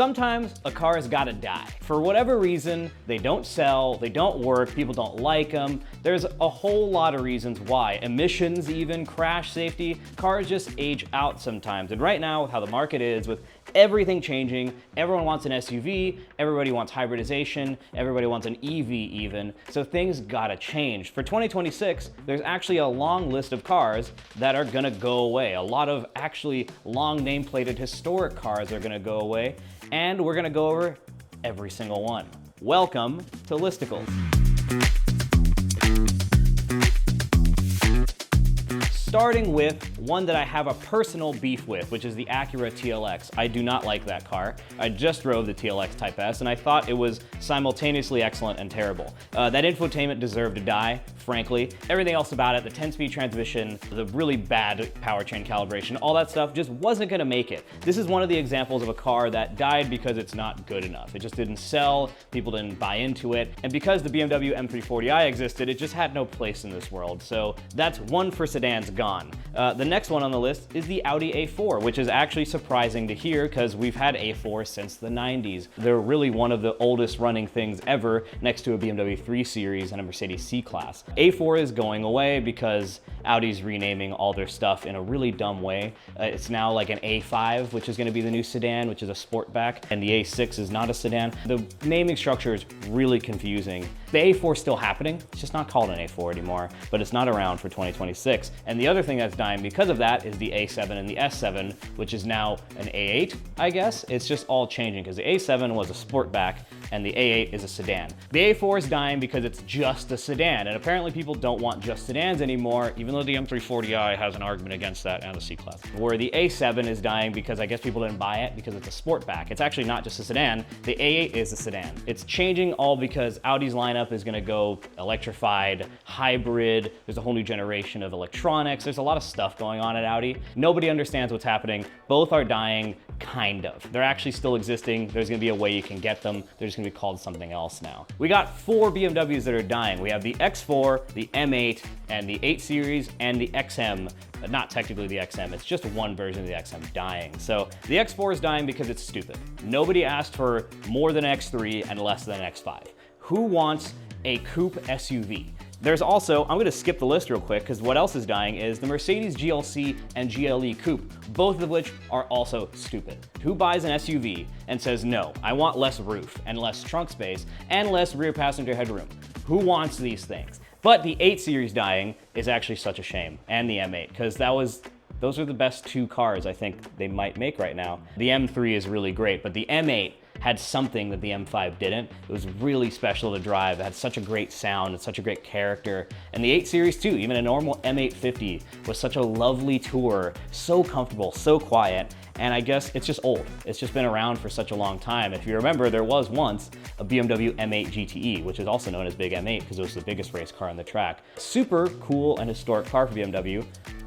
Sometimes a car has gotta die. For whatever reason, they don't sell, they don't work, people don't like them. There's a whole lot of reasons why. Emissions even, crash safety, cars just age out sometimes. And right now, with how the market is, with everything changing, everyone wants an SUV, everybody wants hybridization, everybody wants an EV even, so things gotta change. For 2026, there's actually a long list of cars that are gonna go away. A lot of actually long nameplated historic cars are gonna go away, and we're gonna go over every single one. Welcome to Listicles. Starting with one that I have a personal beef with, which is the Acura TLX. I do not like that car. I just drove the TLX Type S, and I thought it was simultaneously excellent and terrible. That infotainment deserved to die, frankly. Everything else about it, the 10-speed transmission, the really bad powertrain calibration, all that stuff just wasn't gonna make it. This is one of the examples of a car that died because it's not good enough. It just didn't sell, people didn't buy into it, and because the BMW M340i existed, it just had no place in this world. So that's one for sedans gone. The next one on the list is the Audi A4, which is actually surprising to hear because we've had A4 since the 90s. They're really one of the oldest running things ever, next to a BMW 3 Series and a Mercedes C-Class. A4 is going away because Audi's renaming all their stuff in a really dumb way. It's now like an A5, which is going to be the new sedan, which is a sportback, and the A6 is not a sedan. The naming structure is really confusing. The A4 is still happening, it's just not called an A4 anymore, but it's not around for 2026. And the other thing that's dying because of that is the A7 and the S7, which is now an A8, I guess. It's just all changing because the A7 was a sportback and the A8 is a sedan. The A4 is dying because it's just a sedan, and apparently people don't want just sedans anymore, even though the M340i has an argument against that and the C-Class. Where the A7 is dying because I guess people didn't buy it because it's a sportback. It's actually not just a sedan, the A8 is a sedan. It's changing all because Audi's lineup is gonna go electrified, hybrid, there's a whole new generation of electronics, there's a lot of stuff going on at Audi. Nobody understands what's happening. Both are dying, kind of. They're actually still existing. There's gonna be a way you can get them. They're just gonna be called something else now. We got 4 BMWs that are dying. We have the X4, the M8, and the 8 Series, and the XM. Not technically the XM, it's just one version of the XM dying. So the X4 is dying because it's stupid. Nobody asked for more than X3 and less than X5. Who wants a coupe SUV? There's also, I'm gonna skip the list real quick because what else is dying is the Mercedes GLC and GLE coupe, both of which are also stupid. Who buys an SUV and says, no, I want less roof and less trunk space and less rear passenger headroom? Who wants these things? But the 8 Series dying is actually such a shame, and the M8, because those are the best 2 cars I think they might make right now. The M3 is really great, but the M8 had something that the M5 didn't. It was really special to drive. It had such a great sound and such a great character. And the 8 Series too, even a normal M850 was such a lovely tour, so comfortable, so quiet. And I guess it's just old. It's just been around for such a long time. If you remember, there was once a BMW M8 GTE, which is also known as Big M8 because it was the biggest race car on the track. Super cool and historic car for BMW.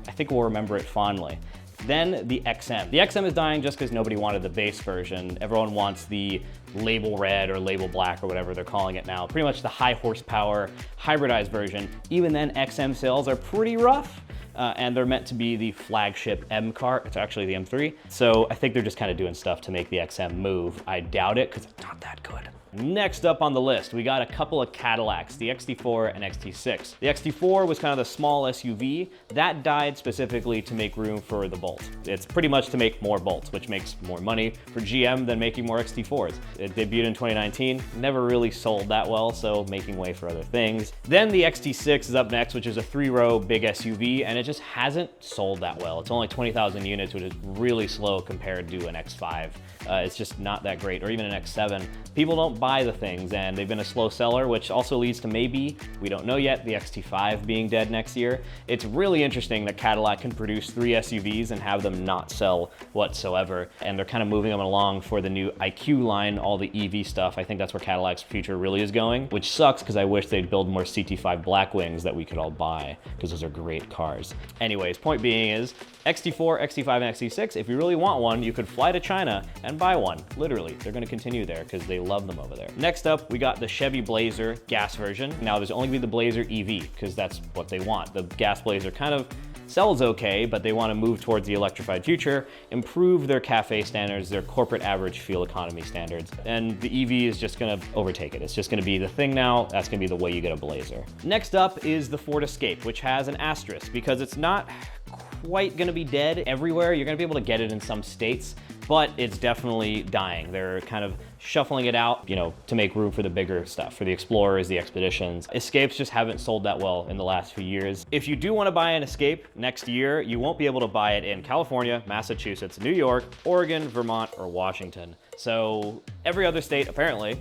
I think we'll remember it fondly. Then the XM. The XM is dying just because nobody wanted the base version. Everyone wants the label red or label black or whatever they're calling it now. Pretty much the high horsepower hybridized version. Even then, XM sales are pretty rough. And they're meant to be the flagship M car. It's actually the M3. So I think they're just kind of doing stuff to make the XM move. I doubt it because it's not that good. Next up on the list, we got a couple of Cadillacs, the XT4 and XT6. The XT4 was kind of the small SUV. That died specifically to make room for the Bolt. It's pretty much to make more Bolts, which makes more money for GM than making more XT4s. It debuted in 2019, never really sold that well, so making way for other things. Then the XT6 is up next, which is a 3-row big SUV, and it just hasn't sold that well. It's only 20,000 units, which is really slow compared to an X5. It's just not that great, or even an X7. People don't buy the things, and they've been a slow seller, which also leads to maybe, we don't know yet, the XT5 being dead next year. It's really interesting that Cadillac can produce 3 SUVs and have them not sell whatsoever, and they're kind of moving them along for the new IQ line, all the EV stuff. I think that's where Cadillac's future really is going, which sucks because I wish they'd build more CT5 Blackwings that we could all buy, because those are great cars. Anyways, point being is, XT4, XT5, and XT6, if you really want one, you could fly to China and buy one. Literally, they're gonna continue there because they love them over there. Next up, we got the Chevy Blazer gas version. Now there's only gonna be the Blazer EV because that's what they want. The gas Blazer kind of sells okay, but they want to move towards the electrified future, improve their cafe standards, their corporate average fuel economy standards, and the EV is just going to overtake it. It's just going to be the thing now. That's going to be the way you get a Blazer. Next up is the Ford Escape, which has an asterisk because it's not quite going to be dead everywhere. You're going to be able to get it in some states, but it's definitely dying. They're kind of shuffling it out, you know, to make room for the bigger stuff, for the Explorers, the Expeditions. Escapes just haven't sold that well in the last few years. If you do want to buy an Escape next year, you won't be able to buy it in California, Massachusetts, New York, Oregon, Vermont, or Washington. So every other state, apparently,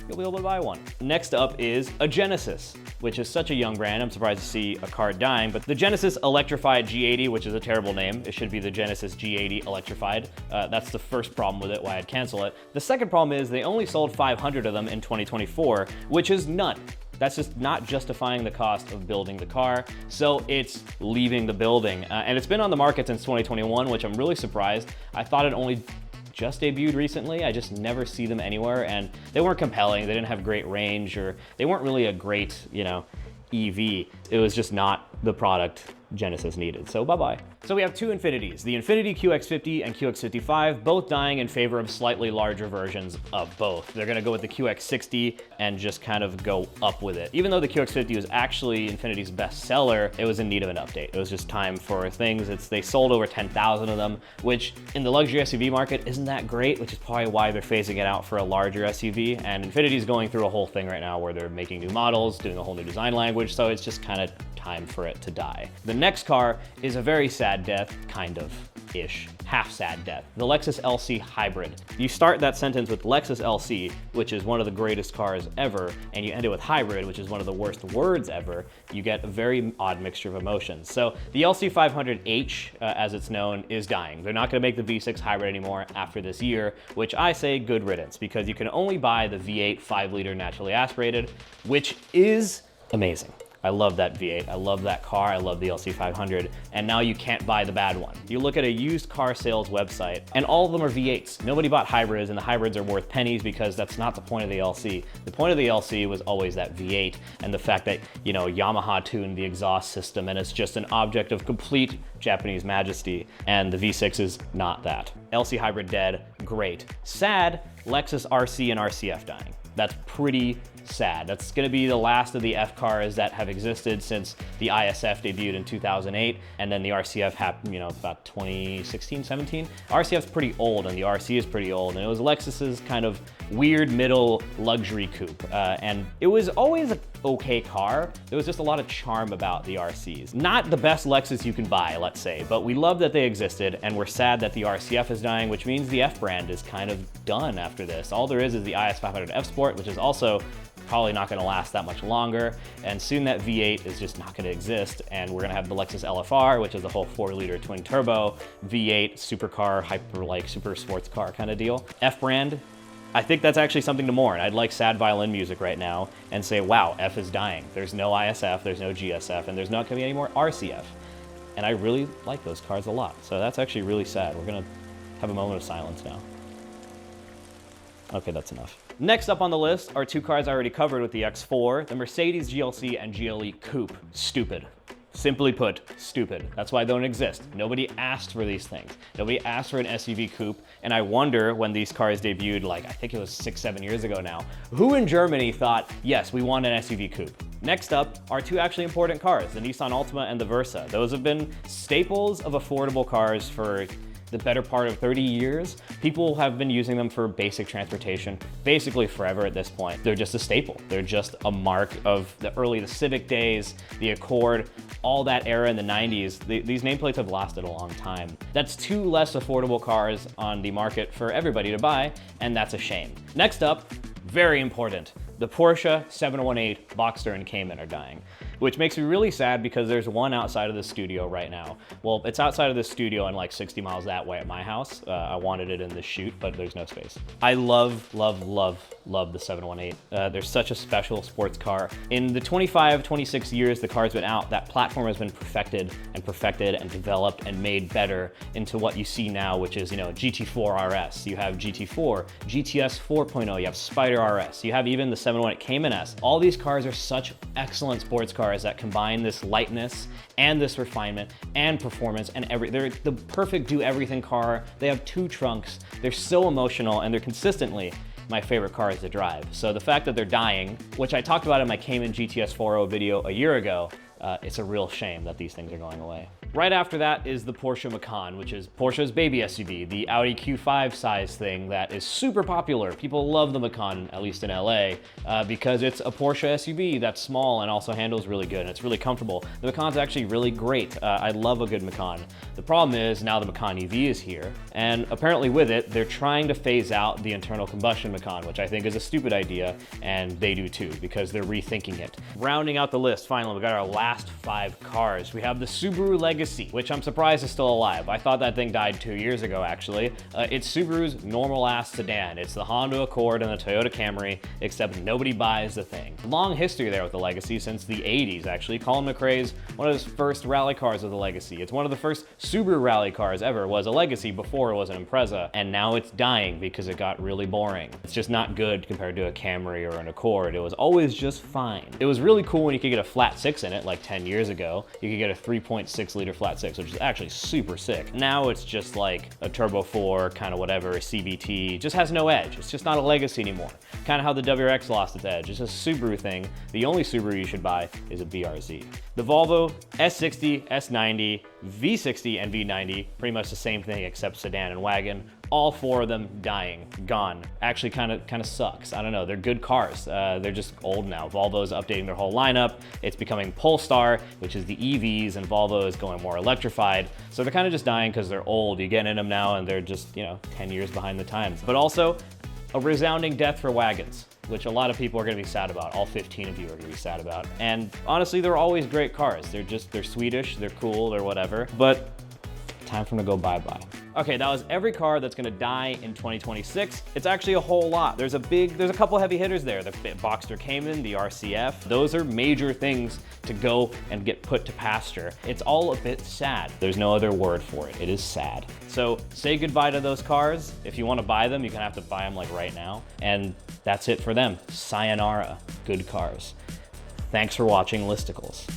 you'll be able to buy one. Next up is a Genesis, which is such a young brand. I'm surprised to see a car dying, but the Genesis Electrified G80, which is a terrible name. It should be the Genesis G80 Electrified. That's the first problem with it, why I'd cancel it. The second problem is they only sold 500 of them in 2024, which is none. That's just not justifying the cost of building the car, so it's leaving the building. And it's been on the market since 2021, which I'm really surprised. I thought it only just debuted recently. I just never see them anywhere, and they weren't compelling. They didn't have great range, or they weren't really a great, you know, EV. It was just not the product Genesis needed, so bye-bye. So we have two Infinitis, the Infiniti QX50 and QX55, both dying in favor of slightly larger versions of both. They're gonna go with the QX60 and just kind of go up with it. Even though the QX50 was actually Infiniti's best seller, it was in need of an update. It was just time for things. They sold over 10,000 of them, which in the luxury SUV market isn't that great, which is probably why they're phasing it out for a larger SUV. And Infiniti's going through a whole thing right now where they're making new models, doing a whole new design language, so it's just kind of time for it to die. The next car is a very sad death, kind of-ish, half sad death. The Lexus LC Hybrid. You start that sentence with Lexus LC, which is one of the greatest cars ever, and you end it with hybrid, which is one of the worst words ever. You get a very odd mixture of emotions. So the LC 500H, as it's known, is dying. They're not gonna make the V6 hybrid anymore after this year, which I say good riddance, because you can only buy the V8 5-liter naturally aspirated, which is amazing. I love that V8, I love that car, I love the LC500, and now you can't buy the bad one. You look at a used car sales website, and all of them are V8s. Nobody bought hybrids, and the hybrids are worth pennies because that's not the point of the LC. The point of the LC was always that V8, and the fact that, you know, Yamaha tuned the exhaust system, and it's just an object of complete Japanese majesty, and the V6 is not that. LC hybrid dead, great. Sad, Lexus RC and RCF dying. That's pretty sad. That's gonna be the last of the F cars that have existed since the ISF debuted in 2008, and then the RCF happened, you know, about 2016, 17. RCF's pretty old, and the RC is pretty old, and it was Lexus's kind of weird middle luxury coupe, and it was always an okay car. There was just a lot of charm about the RCs. Not the best Lexus you can buy, let's say, but we love that they existed, and we're sad that the RCF is dying, which means the F brand is kind of done after this. All there is the IS 500 F Sport, which is also probably not gonna last that much longer, and soon that V8 is just not gonna exist, and we're gonna have the Lexus LFR, which is the whole 4-liter twin turbo, V8, supercar, super sports car kind of deal. F brand, I think that's actually something to mourn. I'd like sad violin music right now and say, wow, F is dying. There's no ISF, there's no GSF, and there's not gonna be any more RCF. And I really like those cars a lot, so that's actually really sad. We're gonna have a moment of silence now. Okay, that's enough. Next up on the list are two cars I already covered with the X4, the Mercedes GLC and GLE Coupe. Stupid. Simply put, stupid. That's why they don't exist. Nobody asked for these things. Nobody asked for an SUV coupe, and I wonder when these cars debuted, like I think it was 6-7 years ago now, who in Germany thought, yes, we want an SUV coupe? Next up are two actually important cars, the Nissan Altima and the Versa. Those have been staples of affordable cars for the better part of 30 years. People have been using them for basic transportation, basically forever at this point. They're just a staple. They're just a mark of the Civic days, the Accord, all that era in the 90s. These nameplates have lasted a long time. That's two less affordable cars on the market for everybody to buy, and that's a shame. Next up, very important, the Porsche 718 Boxster and Cayman are dying, which makes me really sad because there's one outside of the studio right now. Well, it's outside of the studio and like 60 miles that way at my house. I wanted it in the shoot, but there's no space. I love, love, love, love the 718. They're such a special sports car. In the 25, 26 years the car's been out, that platform has been perfected and developed and made better into what you see now, which is, you know, GT4 RS. You have GT4, GTS 4.0, you have Spider RS, you have even the 718 Cayman S. All these cars are such excellent sports cars cars that combine this lightness and this refinement and performance and they're the perfect do-everything car. They have 2 trunks. They're so emotional and they're consistently my favorite cars to drive. So the fact that they're dying, which I talked about in my Cayman GTS 4.0 video a year ago, it's a real shame that these things are going away. Right after that is the Porsche Macan, which is Porsche's baby SUV, the Audi Q5 size thing that is super popular. People love the Macan, at least in LA, because it's a Porsche SUV that's small and also handles really good and it's really comfortable. The Macan's actually really great. I love a good Macan. The problem is now the Macan EV is here, and apparently with it, they're trying to phase out the internal combustion Macan, which I think is a stupid idea, and they do too, because they're rethinking it. Rounding out the list, finally, we got our last 5 cars. We have the Subaru Legacy, which I'm surprised is still alive. I thought that thing died 2 years ago, actually. It's Subaru's normal-ass sedan. It's the Honda Accord and the Toyota Camry, except nobody buys the thing. Long history there with the Legacy since the 80s, actually. Colin McRae's one of his first rally cars with the Legacy. It's one of the first Subaru rally cars ever was a Legacy before it was an Impreza, and now it's dying because it got really boring. It's just not good compared to a Camry or an Accord. It was always just fine. It was really cool when you could get a flat 6 in it, like 10 years ago. You could get a 3.6 liter flat 6, which is actually super sick. Now it's just like a Turbo 4, kind of whatever, a CVT, just has no edge. It's just not a Legacy anymore. Kind of how the WRX lost its edge. It's a Subaru thing. The only Subaru you should buy is a BRZ. The Volvo S60, S90, V60, and V90, pretty much the same thing except sedan and wagon. All 4 of them dying, gone. Actually kind of sucks. I don't know, they're good cars. They're just old now. Volvo's updating their whole lineup. It's becoming Polestar, which is the EVs, and Volvo is going more electrified. So they're kind of just dying because they're old. You get in them now and they're just, 10 years behind the times. But also, a resounding death for wagons, which a lot of people are gonna be sad about. All 15 of you are gonna be sad about. And honestly, they're always great cars. They're Swedish, they're cool, they're whatever. But time for them to go bye-bye. Okay, that was every car that's gonna die in 2026. It's actually a whole lot. There's a couple heavy hitters there. The Boxster Cayman, the RCF. Those are major things to go and get put to pasture. It's all a bit sad. There's no other word for it. It is sad. So say goodbye to those cars. If you wanna buy them, you're gonna have to buy them like right now. And that's it for them. Sayonara, good cars. Thanks for watching Listicles.